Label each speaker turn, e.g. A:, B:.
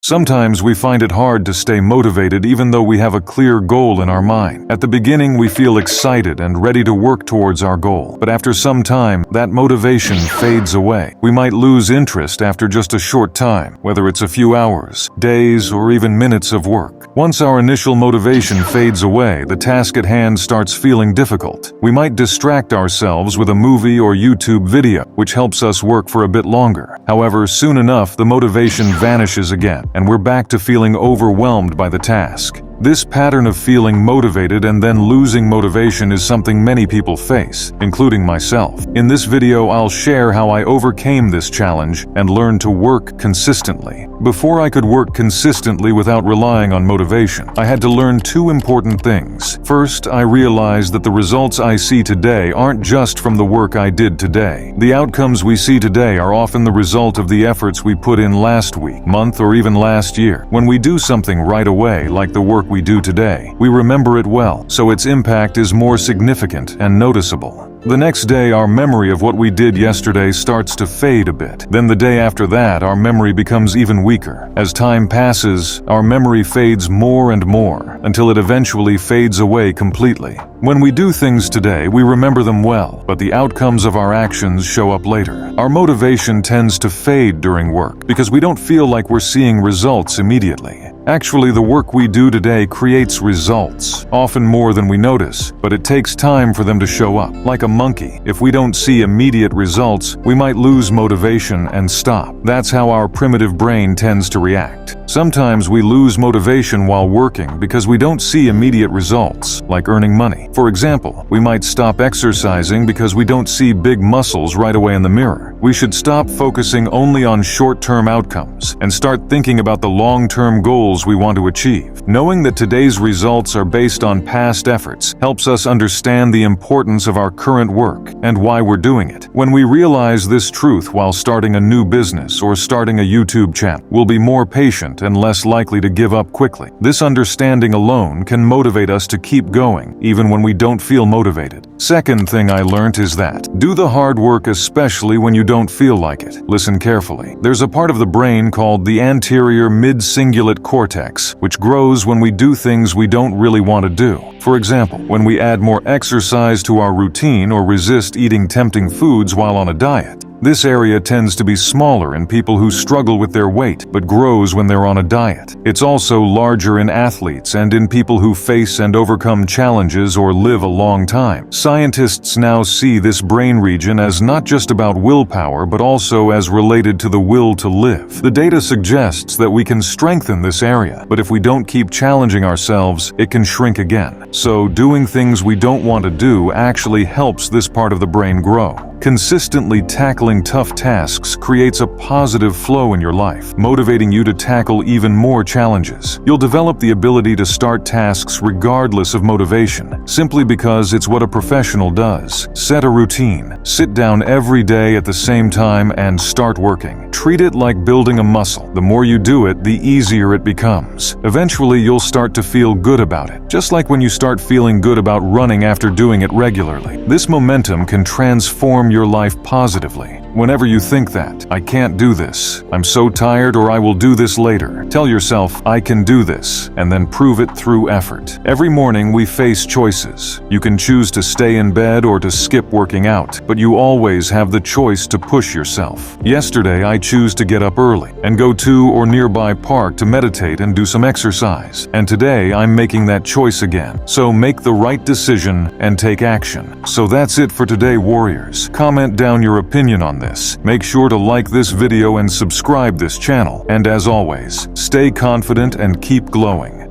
A: Sometimes we find it hard to stay motivated even though we have a clear goal in our mind. At the beginning, we feel excited and ready to work towards our goal. But after some time, that motivation fades away. We might lose interest after just a short time, whether it's a few hours, days, or even minutes of work. Once our initial motivation fades away, the task at hand starts feeling difficult. We might distract ourselves with a movie or YouTube video, which helps us work for a bit longer. However, soon enough, the motivation vanishes again, and we're back to feeling overwhelmed by the task. This pattern of feeling motivated and then losing motivation is something many people face, including myself. In this video, I'll share how I overcame this challenge and learned to work consistently. Before I could work consistently without relying on motivation, I had to learn two important things. First, I realized that the results I see today aren't just from the work I did today. The outcomes we see today are often the result of the efforts we put in last week, month, or even last year. When we do something right away, like the work we do today, we remember it well, so its impact is more significant and noticeable. The next day, our memory of what we did yesterday starts to fade a bit. Then the day after that, our memory becomes even weaker. As time passes, our memory fades more and more, until it eventually fades away completely. When we do things today, we remember them well, but the outcomes of our actions show up later. Our motivation tends to fade during work because we don't feel like we're seeing results immediately. Actually, the work we do today creates results, often more than we notice, but it takes time for them to show up. Like a monkey, if we don't see immediate results, we might lose motivation and stop. That's how our primitive brain tends to react. Sometimes we lose motivation while working because we don't see immediate results, like earning money. For example, we might stop exercising because we don't see big muscles right away in the mirror. We should stop focusing only on short-term outcomes and start thinking about the long-term goals we want to achieve. Knowing that today's results are based on past efforts helps us understand the importance of our current work and why we're doing it. When we realize this truth while starting a new business or starting a YouTube channel, we'll be more patient and less likely to give up quickly. This understanding alone can motivate us to keep going, even when we don't feel motivated. Second thing I learned is that do the hard work especially when you don't feel like it. Listen carefully. There's a part of the brain called the anterior mid-cingulate cortex, which grows when we do things we don't really want to do. For example, when we add more exercise to our routine or resist eating tempting foods while on a diet. This area tends to be smaller in people who struggle with their weight, but grows when they're on a diet. It's also larger in athletes and in people who face and overcome challenges or live a long time. Scientists now see this brain region as not just about willpower, but also as related to the will to live. The data suggests that we can strengthen this area, but if we don't keep challenging ourselves, it can shrink again. So doing things we don't want to do actually helps this part of the brain grow. Consistently tackling tough tasks creates a positive flow in your life, motivating you to tackle even more challenges. You'll develop the ability to start tasks regardless of motivation, simply because it's what a professional does. Set a routine. Sit down every day at the same time and start working. Treat it like building a muscle. The more you do it, the easier it becomes. Eventually, you'll start to feel good about it, just like when you start feeling good about running after doing it regularly. This momentum can transform your life positively. Whenever you think that, I can't do this, I'm so tired, or I will do this later, tell yourself, I can do this, and then prove it through effort. Every morning we face choices. You can choose to stay in bed or to skip working out, but you always have the choice to push yourself. Yesterday I choose to get up early and go to or nearby park to meditate and do some exercise. And today I'm making that choice again. So make the right decision and take action. So that's it for today, warriors. Comment down your opinion on this. Make sure to like this video and subscribe this channel. And as always, stay confident and keep glowing.